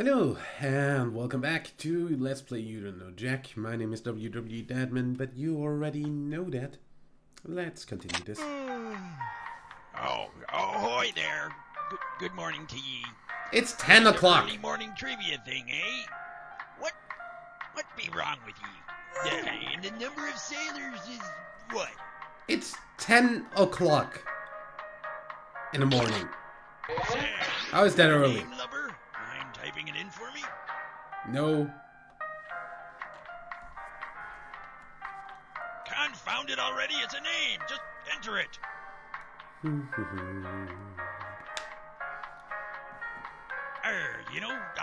Hello, and welcome back to Let's Play You Don't Know Jack. My name is WW Dadman, but you already know that. Let's continue this. Oh, ahoy there. Good morning to ye. It's 10 o'clock! Early morning trivia thing, eh? What be wrong with ye? And the number of sailors is what? It's 10 o'clock in the morning. Sam, How is that early? name lubber? Mind typing it in for me? No. Confound it already, it's a name. Just enter it.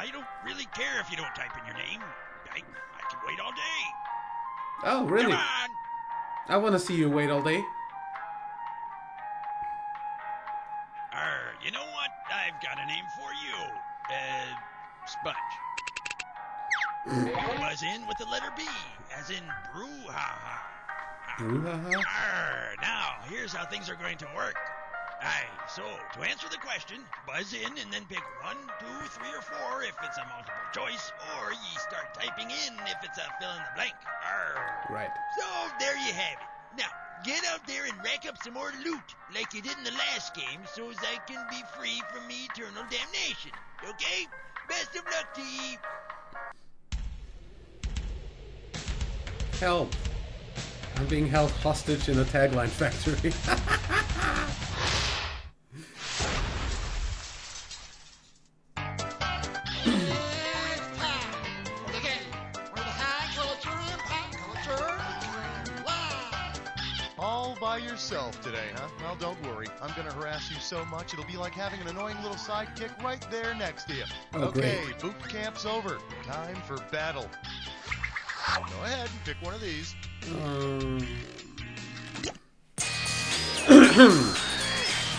I don't really care if you don't type in your name. I can wait all day. Oh, really? Come on. I want to see you wait all day. You know what? I've got a name for you. Sponge. You buzz in with the letter B, as in brouhaha. Brouhaha? Now, here's how things are going to work. Aye, so, to answer the question, buzz in and then pick 1, 2, 3, or 4 if it's a multiple choice, or ye start typing in if it's a fill in the blank. Right. So, there you have it. Now, get out there and rack up some more loot, like you did in the last game, so as I can be free from eternal damnation. Okay? Best of luck to ye. Help. I'm being held hostage in a tagline factory. All by yourself today, huh? Well, don't worry. I'm gonna harass you so much it'll be like having an annoying little sidekick right there next to you. Oh, okay, great. boot camp's over. Time for battle. Go ahead and pick one of these.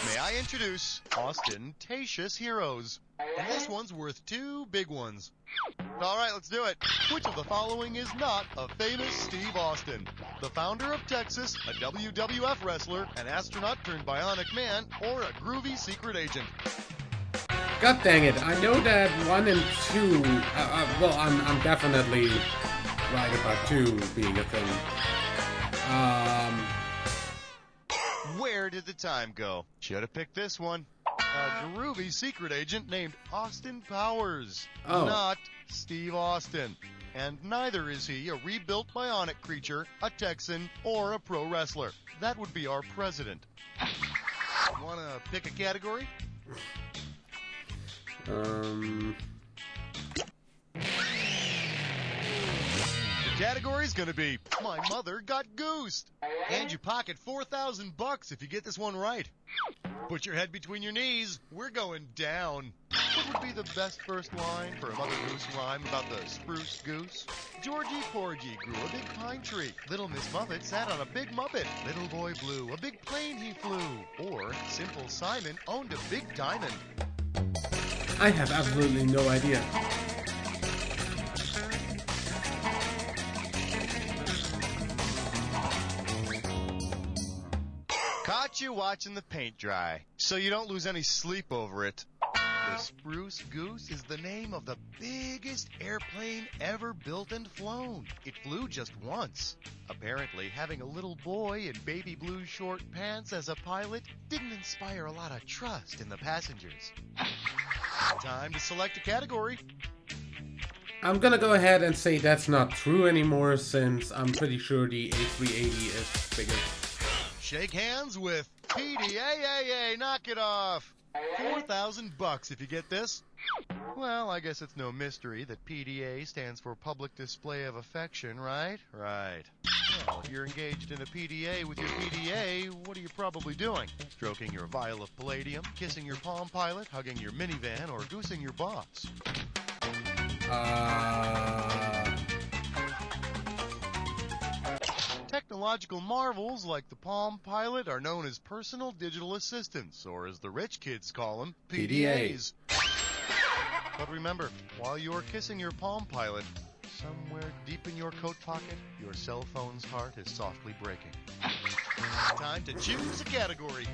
May I introduce Ostentatious Heroes. And this one's worth 2 big ones. Alright, let's do it. Which of the following is not a famous Steve Austin? The founder of Texas, a WWF wrestler, an astronaut turned bionic man, or a groovy secret agent? God dang it! I know that 1 and 2. Well, I'm definitely right about 2 being a thing. Where did the time go? Should have picked this one. A groovy secret agent named Austin Powers. Oh. Not Steve Austin. And neither is he a rebuilt bionic creature, a Texan, or a pro wrestler. That would be our president. Wanna pick a category? The category's gonna be My Mother Got Goosed. And you pocket $4,000 if you get this one right. Put your head between your knees. We're going down. What would be the best first line for a Mother Goose rhyme about the spruce goose? Georgie Porgy grew a big pine tree. Little Miss Muffet sat on a big muppet. Little Boy Blue, a big plane he flew. Or Simple Simon owned a big diamond. I have absolutely no idea. Caught you watching the paint dry, so you don't lose any sleep over it. The Spruce Goose is the name of the biggest airplane ever built and flown. It flew just once. Apparently, having a little boy in baby blue short pants as a pilot didn't inspire a lot of trust in the passengers. Time to select a category. I'm gonna go ahead and say that's not true anymore, since I'm pretty sure the A380 is bigger. Shake hands with PDAAA, knock it off. $4,000 if you get this. Well, I guess it's no mystery that PDA stands for Public Display of Affection, right? Right. Well, if you're engaged in a PDA with your PDA, what are you probably doing? Stroking your vial of palladium, kissing your Palm Pilot, hugging your minivan, or goosing your boss? Technological marvels like the Palm Pilot are known as personal digital assistants, or as the rich kids call them, PDAs. But remember, while you're kissing your Palm Pilot, somewhere deep in your coat pocket, your cell phone's heart is softly breaking. Time to choose a category.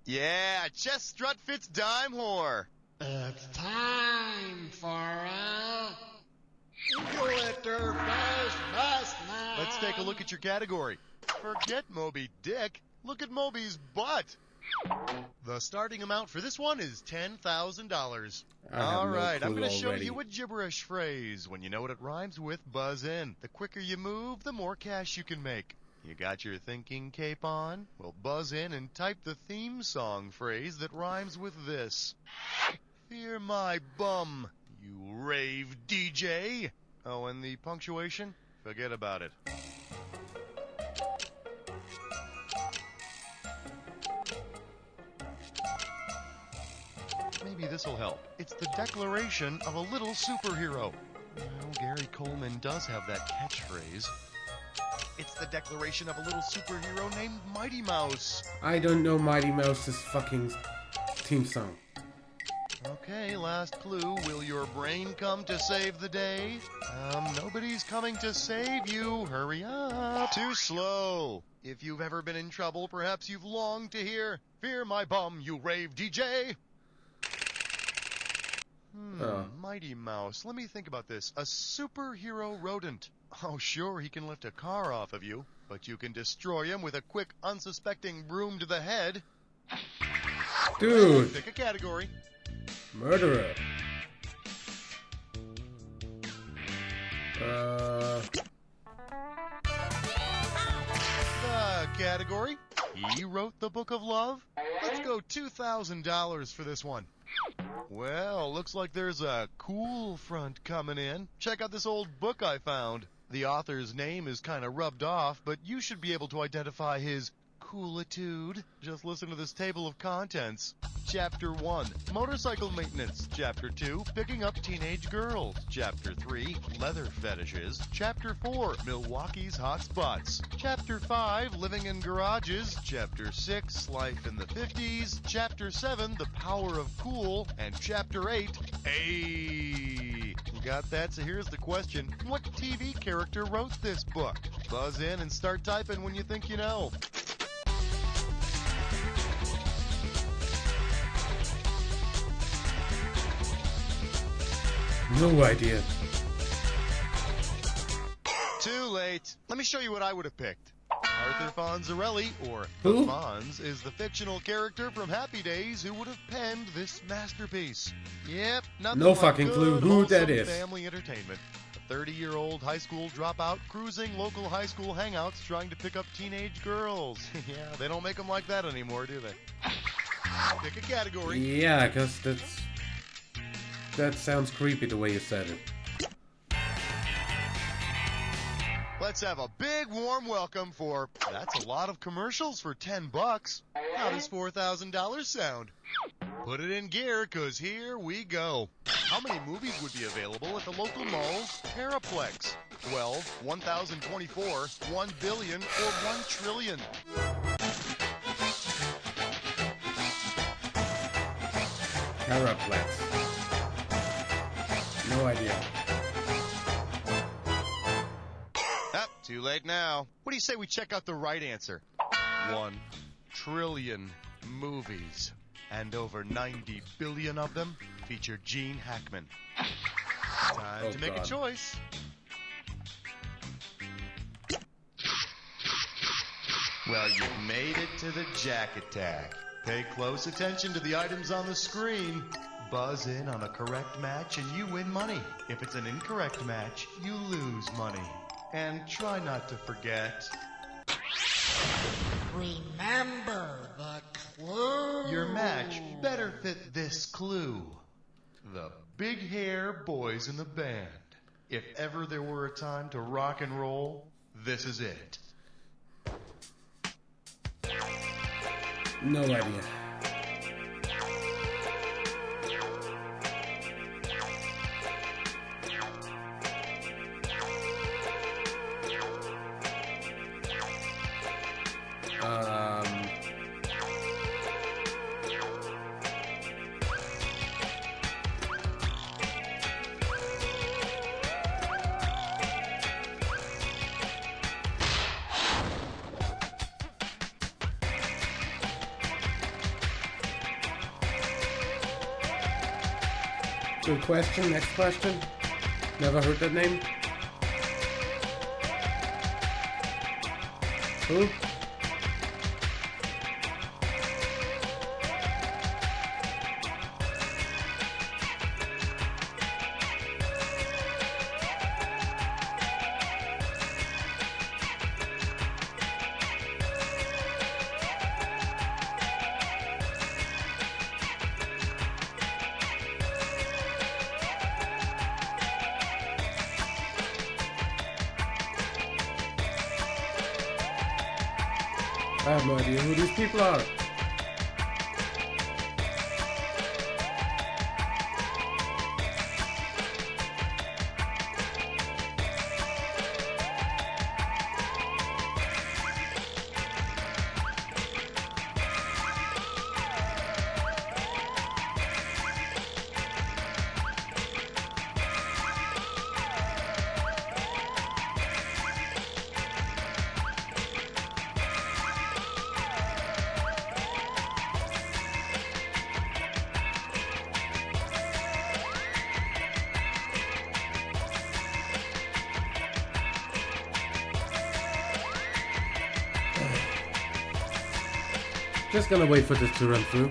Yeah, chest strut fits dime whore. It's time for a glitter fast now. Let's take a look at your category. Forget Moby Dick. Look at Moby's butt. The starting amount for this one is $10,000. All right, I'm going to show you a gibberish phrase. When you know what it rhymes with, buzz in. The quicker you move, the more cash you can make. You got your thinking cape on? Well, buzz in and type the theme song phrase that rhymes with this. Fear my bum, you rave DJ. Oh, and the punctuation? Forget about it. Maybe this'll help. It's the declaration of a little superhero. Well, Gary Coleman does have that catchphrase. It's the declaration of a little superhero named Mighty Mouse. I don't know Mighty Mouse's fucking theme song. Okay, last clue. Will your brain come to save the day? Nobody's coming to save you. Hurry up. Too slow. If you've ever been in trouble, perhaps you've longed to hear, "Fear my bum, you rave DJ." Mighty Mouse. Let me think about this. A superhero rodent. Oh, sure, he can lift a car off of you, but you can destroy him with a quick, unsuspecting broom to the head. Dude! Pick a category. Murderer. The category. He wrote the Book of Love. Let's go $2,000 for this one. Well, looks like there's a cool front coming in. Check out this old book I found. The author's name is kind of rubbed off, but you should be able to identify his coolitude. Just listen to this table of contents. Chapter 1, Motorcycle Maintenance. Chapter 2, Picking Up Teenage Girls. Chapter 3, Leather Fetishes. Chapter 4, Milwaukee's Hot Spots. Chapter 5, Living in Garages. Chapter 6, Life in the 50s. Chapter 7, The Power of Cool. And Chapter 8, You got that? So here's the question. What TV character wrote this book? Buzz in and start typing when you think you know. No idea. Too late. Let me show you what I would have picked. Arthur Fonzarelli, or Who? Fonz, is the fictional character from Happy Days who would have penned this masterpiece. Yep, nothing No like fucking good, clue who that wholesome is. family entertainment. A 30-year-old high school dropout cruising local high school hangouts trying to pick up teenage girls. Yeah, they don't make them like that anymore, do they? Pick a category. Yeah, because that sounds creepy the way you said it. Let's have a big warm welcome for... That's a lot of commercials for $10. How does $4,000 sound? Put it in gear, cause here we go. How many movies would be available at the local mall's Paraplex? 12, 1,024, 1 billion, or 1 trillion? Paraplex. No idea. Too late now. What do you say we check out the right answer? 1 trillion movies. And over 90 billion of them feature Gene Hackman. Time to make a choice. Well, you've made it to the Jack Attack. Pay close attention to the items on the screen. Buzz in on a correct match and you win money. If it's an incorrect match, you lose money. And try not to forget... Remember the clue. Your match better fit this clue. The Big Hair Boys in the Band. If ever there were a time to rock and roll, this is it. No idea. Good question. Next question. Never heard that name. Who? I have no idea who these people are. Just gonna wait for this to run through.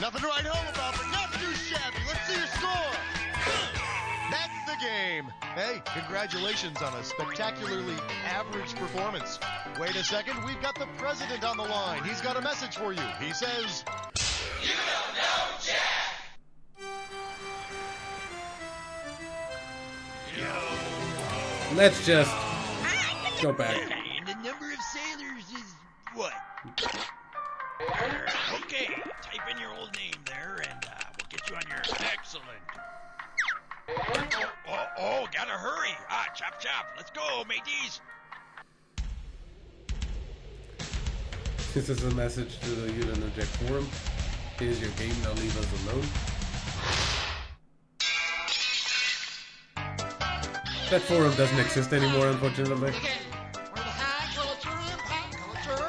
Nothing to write home about, but not too shabby. Let's see your score. That's the game. Hey, congratulations on a spectacularly average performance. Wait a second, we've got the president on the line. He's got a message for you. He says, "You don't know Jack." Let's just go back. And the number of sailors is what? Okay, type in your old name there, and we'll get you on your excellent. Oh, gotta hurry. Chop, chop. Let's go, mateys. This is a message to the You Don't Know Jack forum. Here's your game, now leave us alone. That forum doesn't exist anymore, unfortunately. Again, where the high culture and pop culture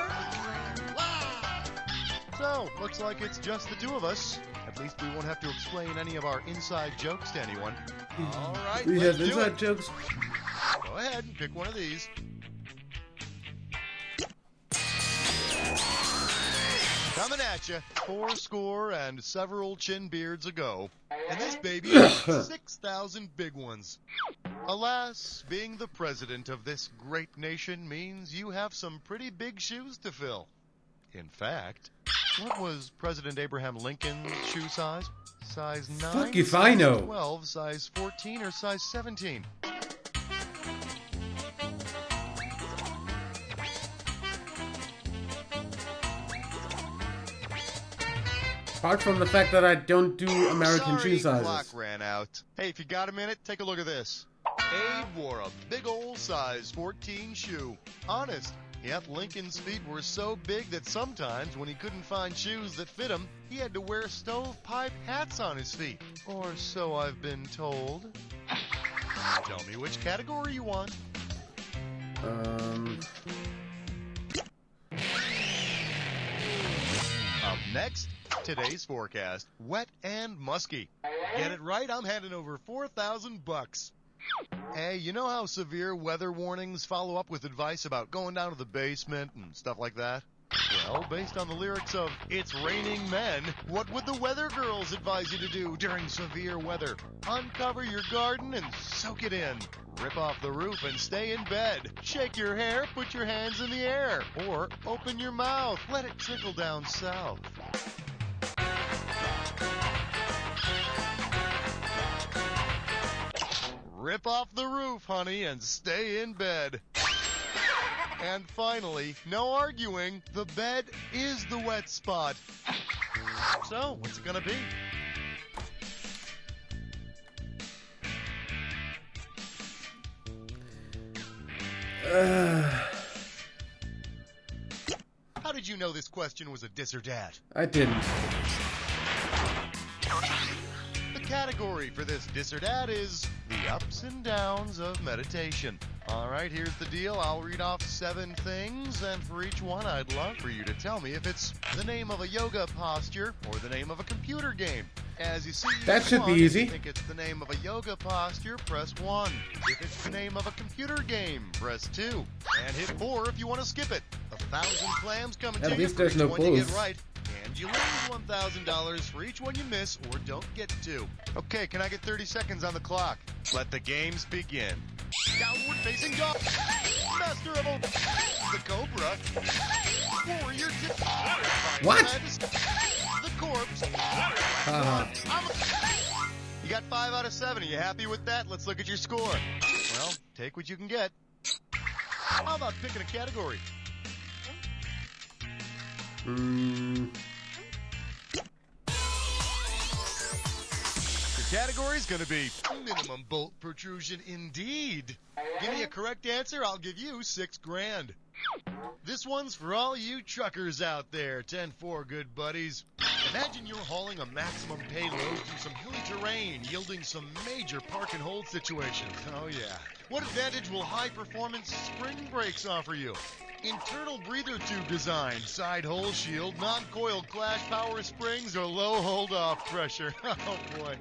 live. So, looks like it's just the two of us. At least we won't have to explain any of our inside jokes to anyone. All right, We let's have do inside it. jokes. Go ahead and pick one of these. Coming at you, 4 and several chin beards ago. And this baby is 6,000 big ones. Alas, being the president of this great nation means you have some pretty big shoes to fill. In fact, what was President Abraham Lincoln's shoe size? Size 9, Fuck if I know. size 12, size 14, or size 17? Apart from the fact that I don't do American Sorry, shoe sizes. clock ran out. Hey, if you got a minute, take a look at this. Abe wore a big old size 14 shoe. Honest. Yet Lincoln's feet were so big that sometimes when he couldn't find shoes that fit him, he had to wear stovepipe hats on his feet. Or so I've been told. Tell me which category you want. Up next, today's forecast. Wet and musky. Get it right, I'm handing over $4,000. Hey, you know how severe weather warnings follow up with advice about going down to the basement and stuff like that? Well, based on the lyrics of It's Raining Men, what would the weather girls advise you to do during severe weather? Uncover your garden and soak it in. Rip off the roof and stay in bed. Shake your hair, put your hands in the air. Or open your mouth, let it trickle down south. Rip off the roof, honey, and stay in bed. And finally, no arguing, the bed is the wet spot. So, what's it gonna be? How did you know this question was a dis or dat? I didn't. The category for this dis or dat is the ups and downs of meditation. All right, here's the deal. I'll read off 7 things, and for each one, I'd love for you to tell me if it's the name of a yoga posture or the name of a computer game. As you see, That should be if easy. you think it's the name of a yoga posture, press 1. If it's the name of a computer game, press 2. And hit 4 if you want to skip it. 1,000 clams coming At to you least for there's each no one you get bulls. right. And you lose $1,000 for each one you miss or don't get to. Okay, can I get 30 seconds on the clock? Let the games begin. Downward facing dog. Master of the Cobra. Warrior tip. What? The corpse. Haha. You got 5 out of 7. Are you happy with that? Let's look at your score. Well, take what you can get. How about picking a category? Your category's gonna be minimum bolt protrusion indeed. Give me a correct answer, I'll give you $6,000. This one's for all you truckers out there. 10-4, good buddies. Imagine you're hauling a maximum payload through some hilly terrain, yielding some major park and hold situations. Oh yeah. What advantage will high-performance spring brakes offer you? Internal breather tube design, side hole shield, non-coiled clash power springs, or low hold-off pressure. Oh boy.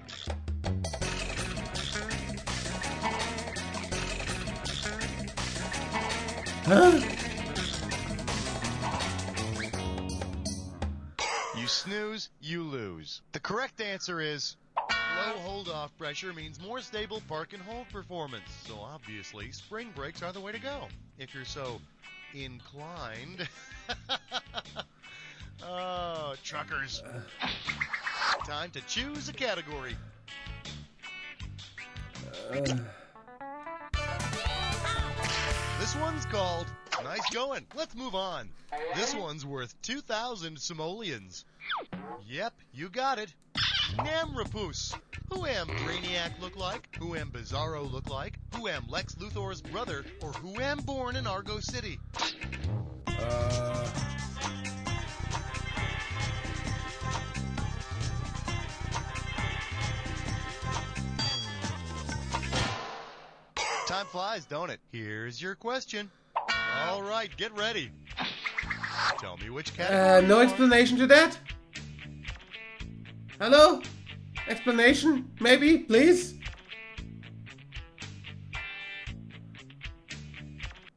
Huh? You snooze, you lose. The correct answer is low hold-off pressure means more stable park and hold performance. So obviously, spring brakes are the way to go. If you're so inclined. Oh, truckers. Time to choose a category. This one's called Nice Going. Let's move on. This one's worth 2,000 simoleons. Yep, you got it. Namrapus. Who am Brainiac look like? Who am Bizarro look like? Who am Lex Luthor's brother? Or who am born in Argo City? Time flies, don't it? Here's your question. All right, get ready. Tell me which category. No explanation to that? Hello? Explanation? Maybe? Please?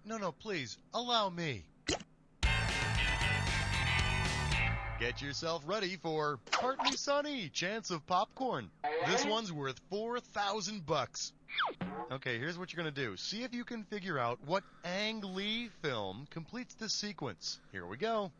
No, please, allow me. Get yourself ready for Partly Sunny, Chance of Popcorn. This one's worth $4,000. Okay, here's what you're gonna do. See if you can figure out what Ang Lee film completes this sequence. Here we go.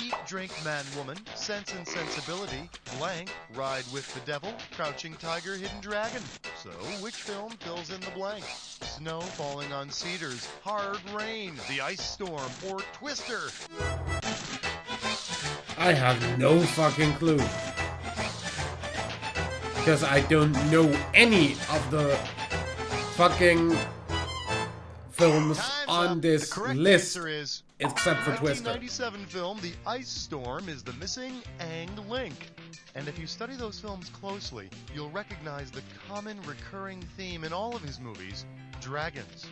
Eat, Drink, Man, Woman, Sense and Sensibility, Blank, Ride with the Devil, Crouching Tiger, Hidden Dragon. So, which film fills in the blank? Snow Falling on Cedars, Hard Rain, The Ice Storm, or Twister? I have no fucking clue. Because I don't know any of the fucking films Time's on up. this The correct list answer is except for Twister. 1997 film The Ice Storm is the missing Ang Link. And if you study those films closely, you'll recognize the common recurring theme in all of his movies, dragons.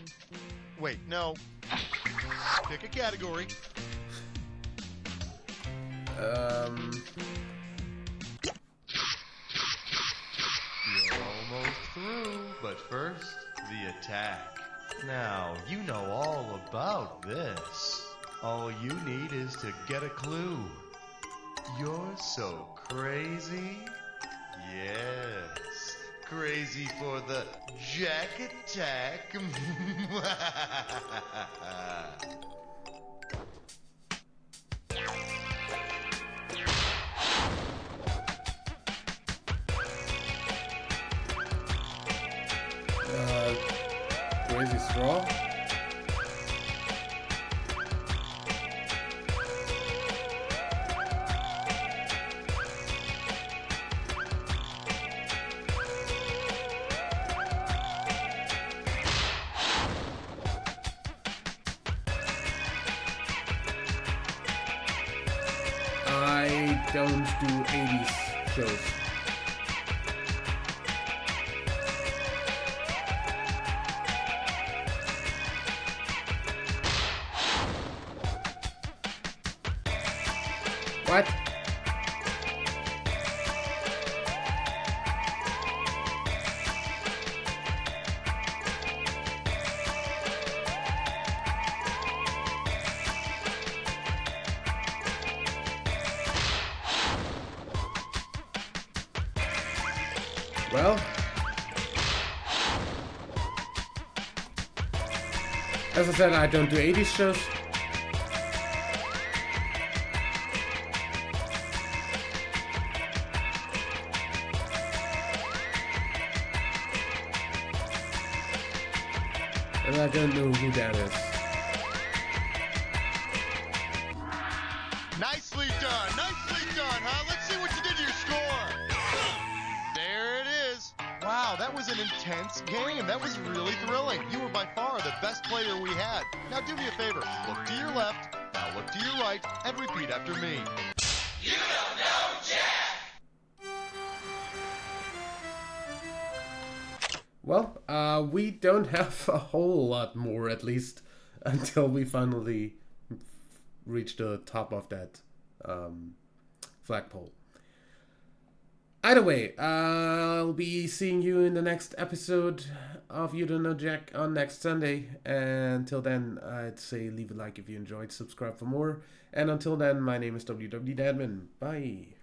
Wait, no. Pick a category. You're almost through, but first, the attack. Now, you know all about this. All you need is to get a clue. You're so crazy? Yes. Crazy for the Jack Attack. Crazy Straw? I don't do 80s shows. What? Well, as I said, I don't do 80s shows. And I don't know who that is. Nicely done, huh? Let's see what you did to your score. There it is. Wow, that was an intense game. That was really thrilling. You were by far the best player we had. Now do me a favor. Look to your left, now look to your right, and repeat after me. You don't know Jack! Well, we don't have a whole lot more, at least, until we finally reach the top of that flagpole. Either way, I'll be seeing you in the next episode of You Don't Know Jack on next Sunday. And until then, I'd say leave a like if you enjoyed, subscribe for more. And until then, my name is WW Dadman. Bye.